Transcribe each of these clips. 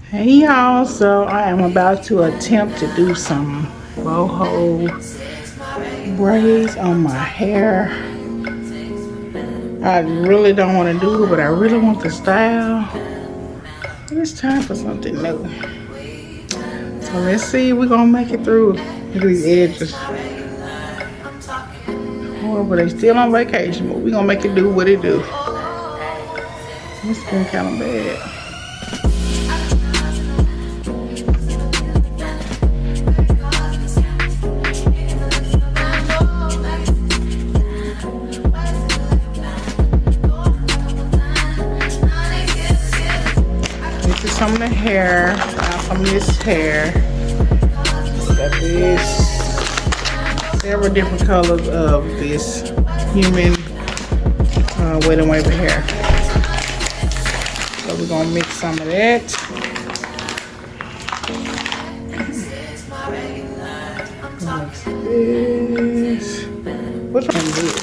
Hey y'all, so I am about to attempt to do some boho braids on my hair. I really don't want to do it, but I really want the style. It's time for something new. So let's see if we're gonna make it through these edges. Oh, but they still on vacation, but we're gonna make it do what it do. It's been kind of bad. This is some of the hair, some of this hair. We got this. Several different colors of this human wet and wavy hair. So we're gonna mix some of that. Mix this. Which one is this?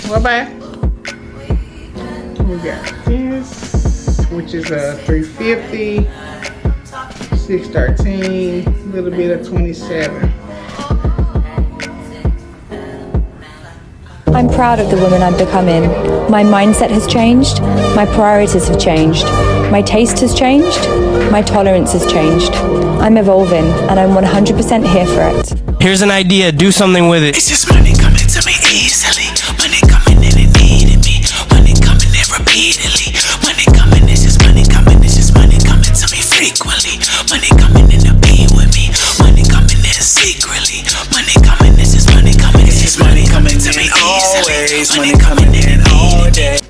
What babe? We got this, which is a 350. 613, a little bit of 27. I'm proud of the woman I'm becoming. My mindset has changed. My priorities have changed. My taste has changed. My tolerance has changed. I'm evolving and I'm 100% here for it. Here's an idea, do something with it. It's just money coming to me easily. Money coming in and needing me. Money coming in repeatedly. Money coming, it's just money coming. It's just money coming to me frequently. Money coming in to be with me. Money coming in secretly. Money coming, it's just money coming. It's just money coming to me easily. Money coming in all day.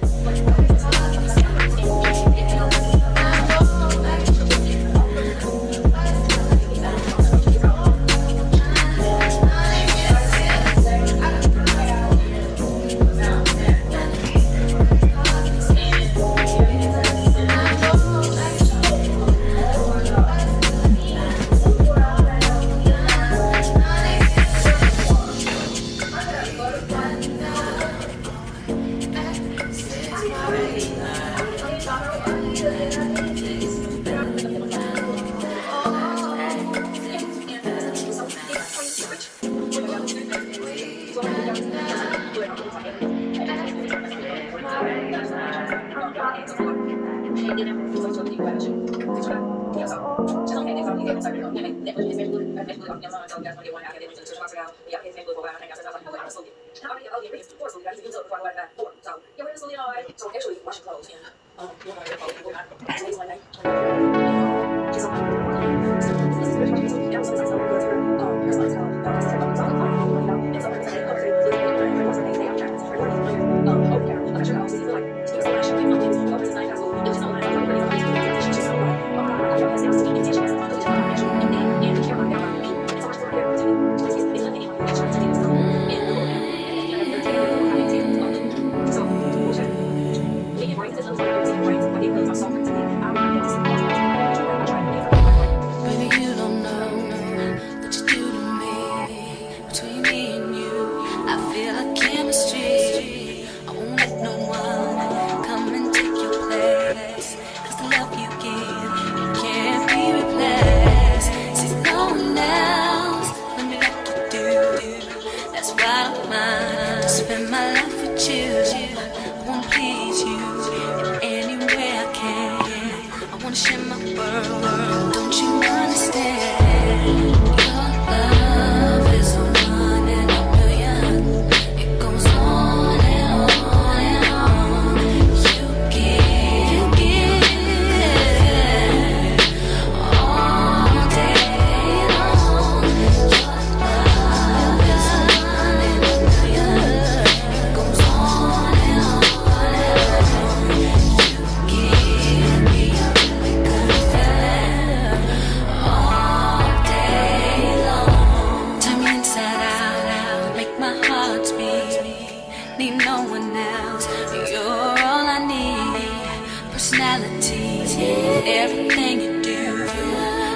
Everything you do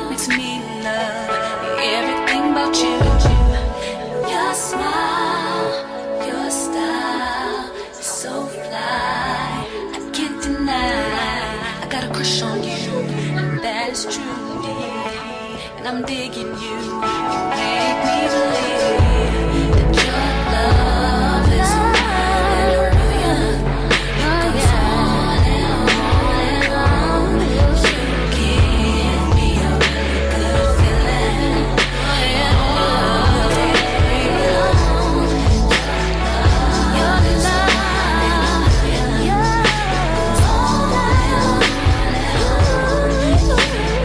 makes me love everything about you. Your smile, your style is so fly. I can't deny. is true, and I'm digging you. Make me believe that your love is mine. It goes on and on and on. You give me a really good feeling. All day long. Your love, goes on and on.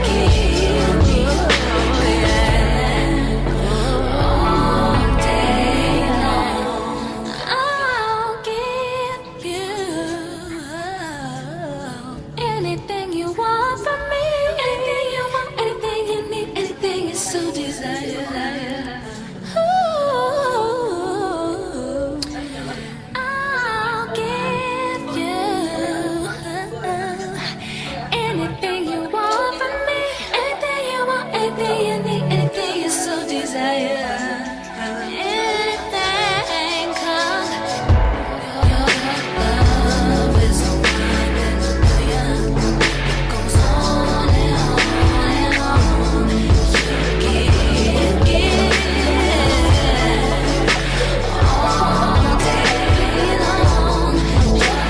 Give me a feeling. All day long. I'll give you anything you want from me. Anything you want, anything you need, anything you so desire. Ooh, I'll give you anything you want from me. Anything you want, anything you need, anything you so desire. Anything, 'cause your love is a winding million. It goes on and on. You give all day long. Your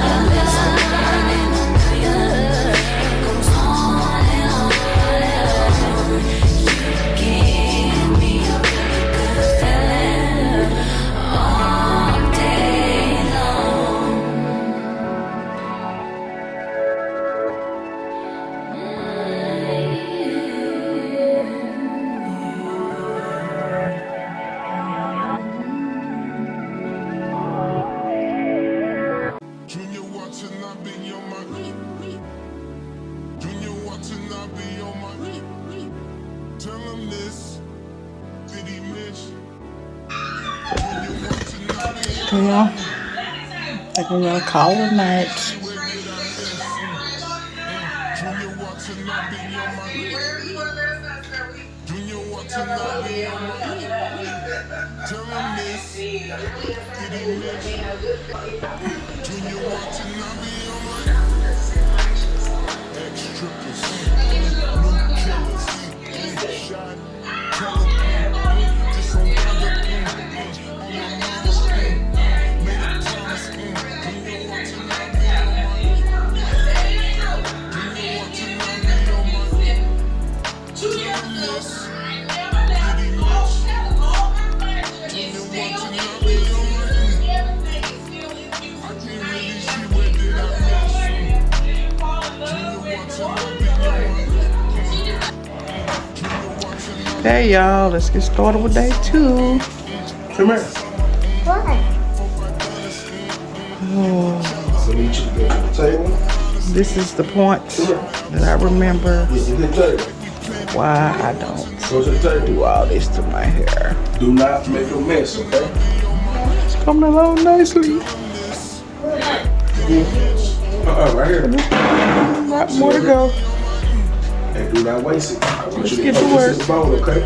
love is a winding million. It goes on and on. You give me a really good feeling all day long. Junior watching, I be on my Junior watching, I be on my Tell him this. Did he miss? Junior watching, I be on Yeah. I think we're gonna call it a night. Where did I miss? Junior watching, I be on my Junior watching, I be on my Tell him this. Did he miss? Junior watching, I be on my ex-strippers, new killers, shot, tell him, just on the on my mama's made a promise, Junior watching, I be on my Junior watching, I be on my tell him this, did he miss? Junior watching, I be on my I can't really see where did I miss? Junior watching, I be on my Junior watching, I Hey y'all, let's get started with day 2. Come here. I need you to go to the table. This is the point that I remember Get to the table. why I don't Go to the table. do all this to my hair. Do not make a mess, okay? It's coming along nicely. Right here. Lot more to go. And do not waste it. I want Let's you to get put to this work. in the bowl, okay?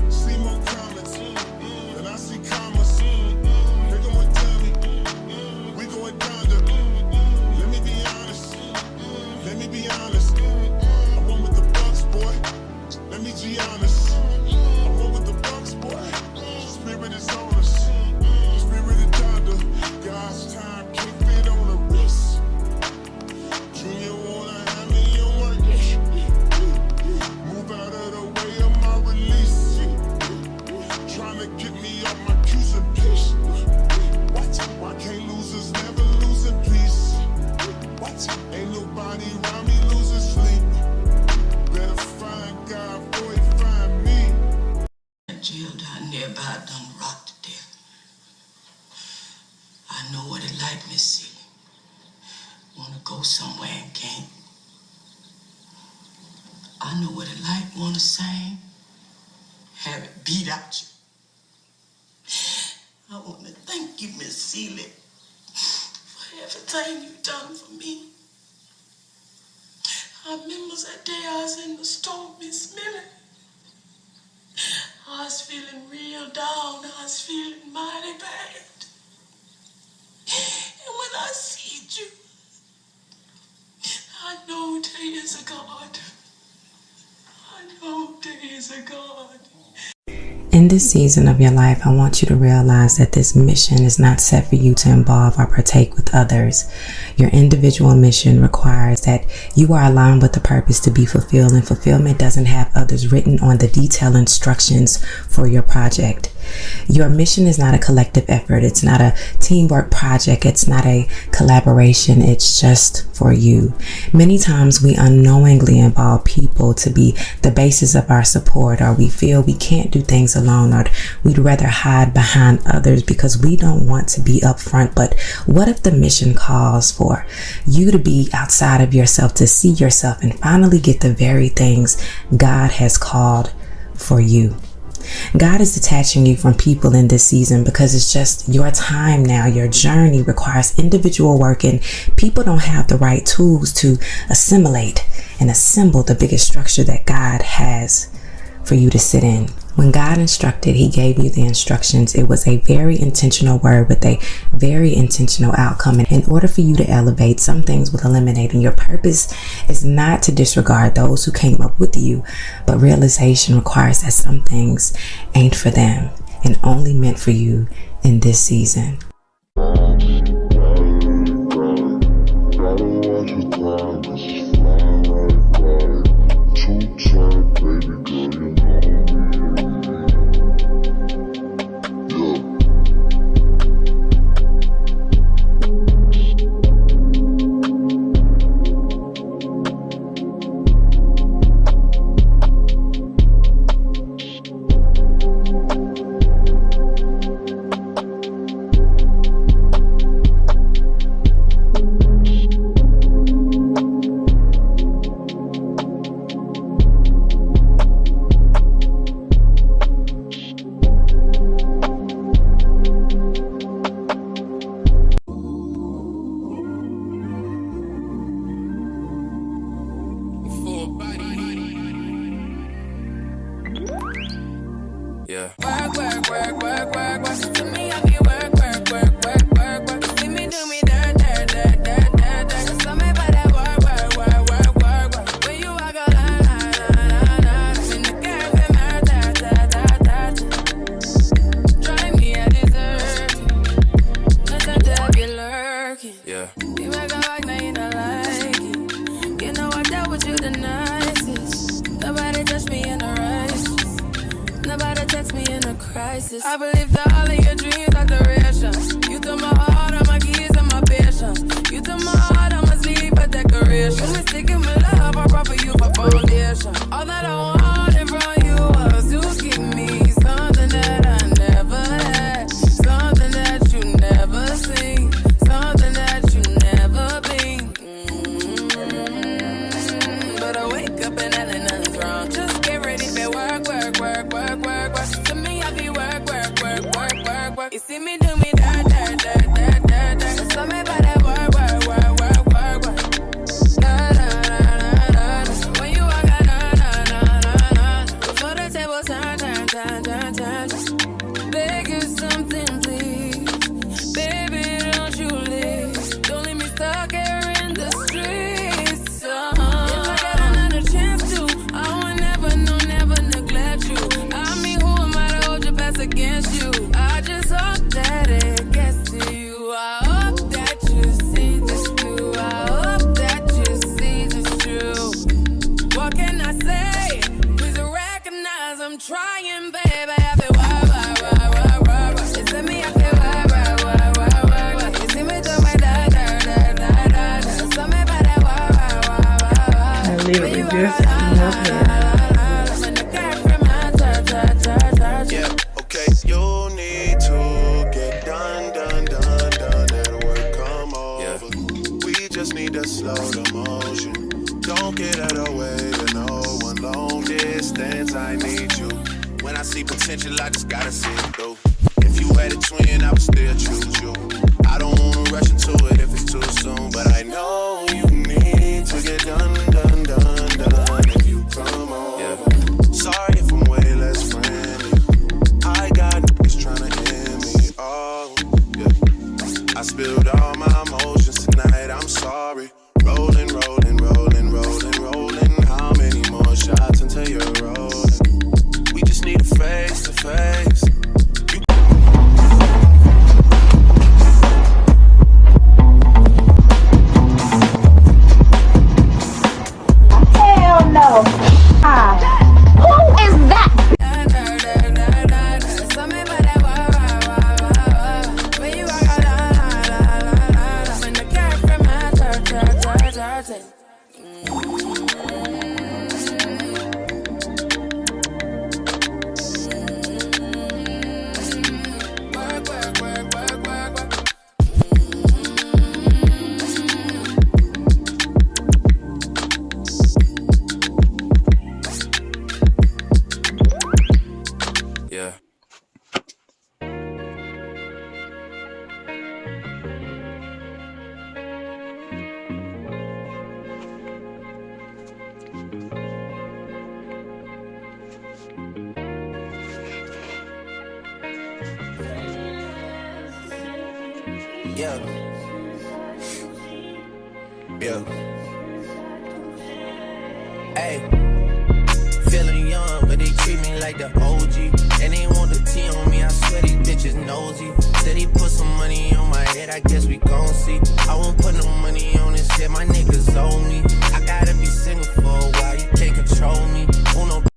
see more comments, and I see commas. They going down me, we going down to. Let me be honest, let me be honest. I went with the Bucks, boy. Let me be honest. I went with the Bucks, boy. Spirit is on us, spirit is thunder. God's time can't fit on the wrist. Junior wanna have me on my move out of the way of my release. Trying to get me off my cues and peace. What? Why can't losers never lose in peace? What? Ain't nobody around me losing sleep. Better find God before he find me. Jail down there about done rocked to death. I know what it like, Miss Celie. Wanna go somewhere and can't. I know what it like, wanna sing, have it beat out you. I wanna thank you, Miss Celie, for everything you've done for me. I remember that day I was in the store, Miss Millie. I was feeling real down. I was feeling mighty bad. And when I see you, I know there is a a God. I know there is a God. In this season of your life, I want you to realize that this mission is not set for you to involve or partake with others. Your individual mission requires that you are aligned with the purpose to be fulfilled, and fulfillment doesn't have others written on the detailed instructions for your project. Your mission is not a collective effort. It's not a teamwork project. It's not a collaboration. It's just for you. Many times we unknowingly involve people to be the basis of our support, or we feel we can't do things alone, or we'd rather hide behind others because we don't want to be upfront. But what if the mission calls for you to be outside of yourself, to see yourself and finally get the very things God has called for you? God is detaching you from people in this season because it's just your time now. Your journey requires individual work, and people don't have the right tools to assimilate and assemble the biggest structure that God has for you to sit in. When God instructed, He gave you the instructions. It was a very intentional word with a very intentional outcome. And in order for you to elevate, some things will eliminate. And your purpose is not to disregard those who came up with you, but realization requires that some things ain't for them and only meant for you in this season. I believe that all of your dreams are duration. You took my heart, all my keys, and my patience. You took my heart, I must leave a decoration. You mistaken my love, I brought for you for foundation. All that I wanted from you was to give me something that I never had, something that you never seen, something that you never been. But I wake up and nothing's wrong. Just get ready for work, work, work, work, work, work. To me, I be work, work, work, work, work, work. You see me do me dirt, dirt, dirt, dirt, dirt, dirt. So me by that work, work, work, work, work, work. Na na na na na na. When you walk out, na na na na na. Before the table turn, turn, turn, turn, turn, turn. Beg you something, please, baby, don't you leave. Don't leave me stuck here in the streets. If I got another chance to, I would never, no, never neglect you. I mean, who am I to hold your best against you? I just hope that it gets to you. I hope that you see this through. I hope that you see this true. What can I say? Please recognize I'm trying, baby. I feel why. You see me, I feel why. You see me do my da. So me by that why. I literally just enough hair. Yeah, okay. You need to get done. That work come over. We just need to slow the motion. Don't get out of the way to no one. Long distance, I need you. When I see potential, I just gotta see it through. If you had a twin, I would still choose you. I don't wanna rush into it if it's too soon, but I know you need to get done. If you come on, sorry if I'm way less friendly. I got niggas tryna end me. Oh, yeah. I spilled all my emotions tonight. I'm sorry. Rolling. Yeah. Yeah. Hey. Feeling young, but they treat me like the OG. And they want the T on me, I swear these bitches nosy. Said he put some money on my head, I guess we gon' see. I won't put no money on this shit, my niggas owe me.